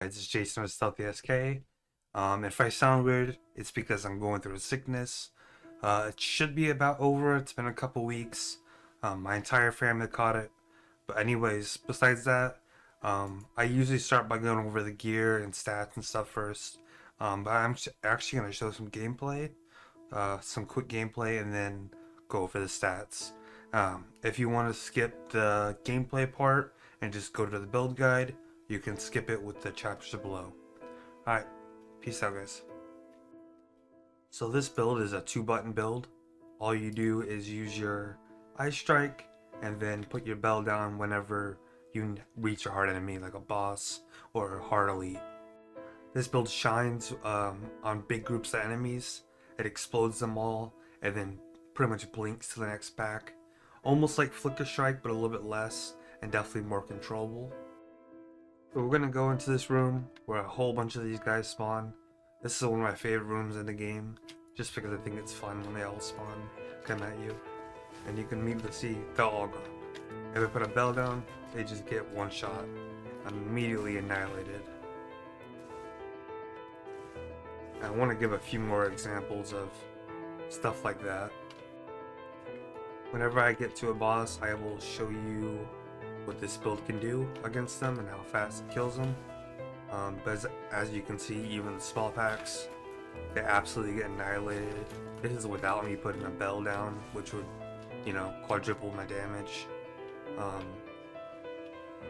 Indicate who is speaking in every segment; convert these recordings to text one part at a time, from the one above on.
Speaker 1: It's Jason with Stealthy SK. If I sound weird, it's because I'm going through a sickness. It should be about over. It's been a couple weeks. My entire family caught it. But anyways, besides that, I usually start by going over the gear and stats and stuff first. But I'm actually going to show some gameplay, some quick gameplay, and then go over the stats. If you want to skip the gameplay part and just go to the build guide, you can skip it with the chapters below. Alright, peace out guys. So this build is a 2-button build. All you do is use your eye strike and then put your bell down whenever you reach a hard enemy like a boss or a hard elite. This build shines on big groups of enemies. It explodes them all and then pretty much blinks to the next pack. Almost like Flicker Strike, but a little bit less and definitely more controllable. So we're gonna go into this room where a whole bunch of these guys spawn. This is one of my favorite rooms in the game, just because I think it's fun when they all spawn, come at you. And you can immediately see they're all gone. If I put a bell down, they just get one shot. I'm immediately annihilated. I want to give a few more examples of stuff like that. Whenever I get to a boss, I will show you what this build can do against them and how fast it kills them. But as you can see, even the small packs, they absolutely get annihilated. This is without me putting a bell down, which would, quadruple my damage.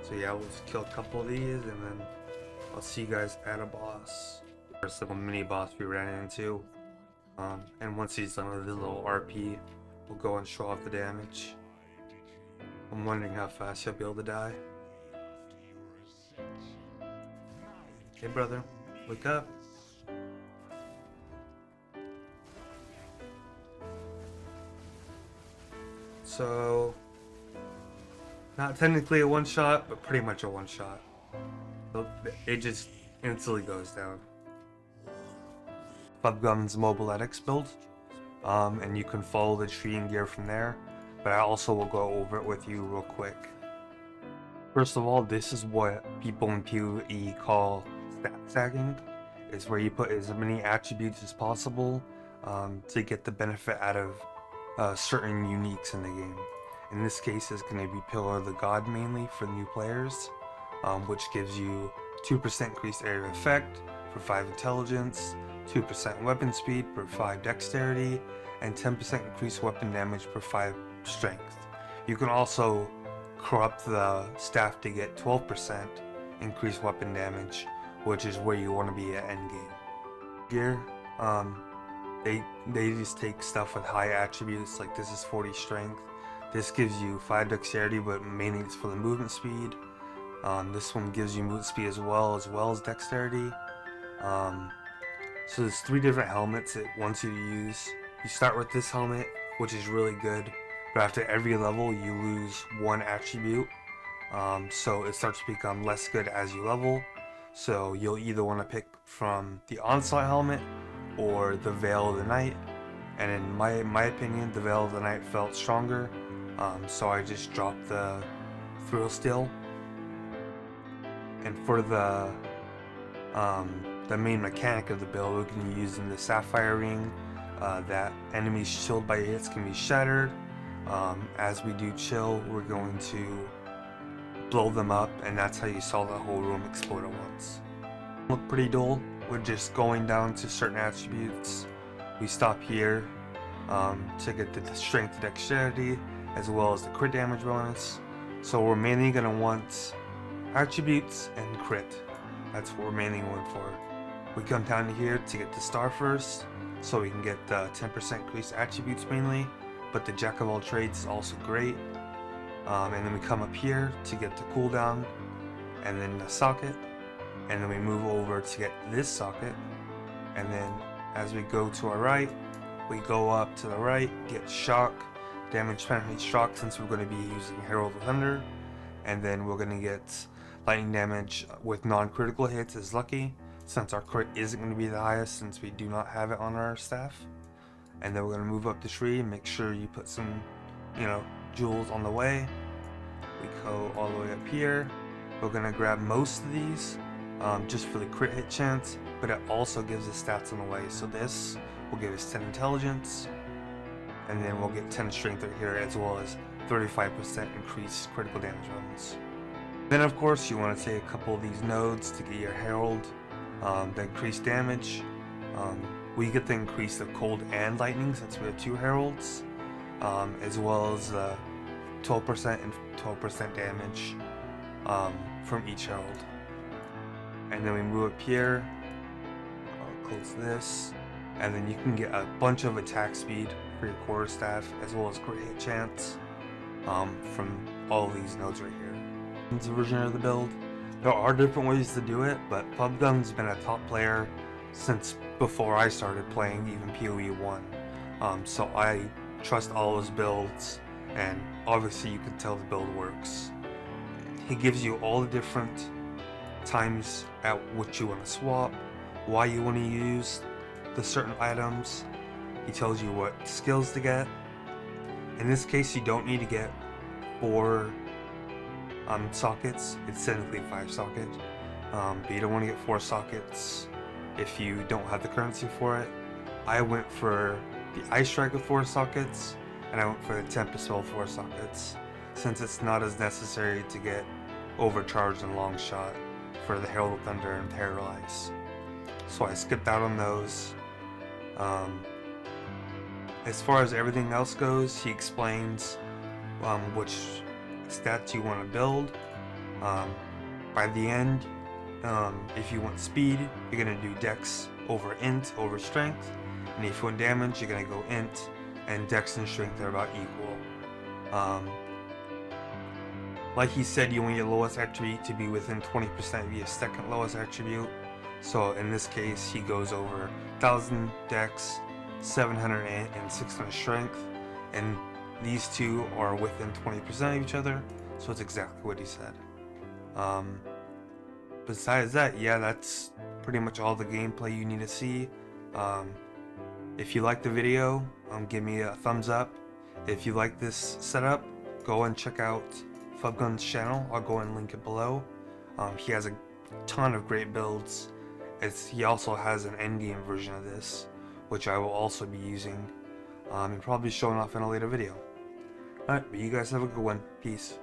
Speaker 1: So yeah, we'll just kill a couple of these and then I'll see you guys at a boss. First little mini boss we ran into. And once he's done with his little RP, we'll go and show off the damage. I'm wondering how fast he'll be able to die. Hey brother, wake up. So, not technically a one-shot, but pretty much a one-shot. So it just instantly goes down. FubGun's Mobaletics build, and you can follow the tree and gear from there, but I also will go over it with you real quick. First of all, this is what people in PoE call stat stacking. It's where you put as many attributes as possible to get the benefit out of certain uniques in the game. In this case, it's going to be Pillar of the God mainly for new players, which gives you 2% increased area of effect for 5 intelligence, 2% weapon speed per 5 dexterity, and 10% increased weapon damage per 5 strength. You can also corrupt the staff to get 12% increased weapon damage, which is where you want to be at endgame. Gear, they just take stuff with high attributes, like this is 40 strength. This gives you 5 dexterity, but mainly it's for the movement speed. This one gives you movement speed as well as dexterity. So there's 3 different helmets it wants you to use. You start with this helmet, which is really good, but after every level you lose 1 attribute. So it starts to become less good as you level. So you'll either want to pick from the Onslaught helmet or the Veil of the Night. And in my opinion, the Veil of the Night felt stronger. So I just dropped the Thrill Steel. And for the main mechanic of the build, we're going to be using the Sapphire Ring. That enemies chilled by hits can be shattered. As we do chill, we're going to blow them up, and that's how you saw the whole room explode at once. Look pretty dull. We're just going down to certain attributes. We stop here to get the strength dexterity as well as the crit damage bonus. So we're mainly going to want attributes and crit. That's what we're mainly going for. We come down to here to get the star first, so we can get the 10% increased attributes mainly, but the jack of all trades is also great. And then we come up here to get the cooldown, and then the socket, and then we move over to get this socket, and then as we go to our right, we go up to the right, get shock, damage penetrate shock since we're going to be using Herald of Thunder, and then we're going to get lightning damage with non-critical hits is lucky, since our crit isn't going to be the highest since we do not have it on our staff. And then we're going to move up the tree and make sure you put some, jewels on the way. We go all the way up here. We're going to grab most of these just for the crit hit chance, but it also gives his stats on the way. So this will give us 10 intelligence, and then we'll get 10 strength right here, as well as 35% increased critical damage runs. Then of course you want to take a couple of these nodes to get your herald, the increased damage. We get to increase the cold and lightning since we have 2 heralds, as well as 12% and 12% damage from each herald. And then we move up here, close this, and then you can get a bunch of attack speed for your quarterstaff, as well as crit hit chance from all of these nodes right here. It's a version of the build. There are different ways to do it, but Fubgun's been a top player since before I started playing even PoE 1. So I trust all his builds, and obviously you can tell the build works. He gives you all the different times at which you want to swap, why you want to use the certain items. He tells you what skills to get. In this case, you don't need to get 4 sockets. It's technically 5 sockets, but you don't want to get 4 sockets if you don't have the currency for it. I went for the Ice Strike with 4 sockets, and I went for the Tempest with 4 sockets, since it's not as necessary to get overcharged and long shot for the Herald of Thunder and Herald of Ice. So I skipped out on those. As far as everything else goes, he explains which stats you want to build. By the end, if you want speed, you're going to do Dex over Int over Strength, and if you want damage, you're going to go Int, and Dex and Strength are about equal. Like he said, you want your lowest attribute to be within 20% of your second lowest attribute. So in this case, he goes over 1000 Dex, 700 Int, and 600 Strength, and these two are within 20% of each other, so it's exactly what he said. Besides that, yeah, that's pretty much all the gameplay you need to see. If you like the video, give me a thumbs up. If you like this setup, go and check out Fubgun's channel. I'll go and link it below. He has a ton of great builds. He also has an endgame version of this, which I will also be using and probably showing off in a later video. Alright, but you guys have a good one. Peace.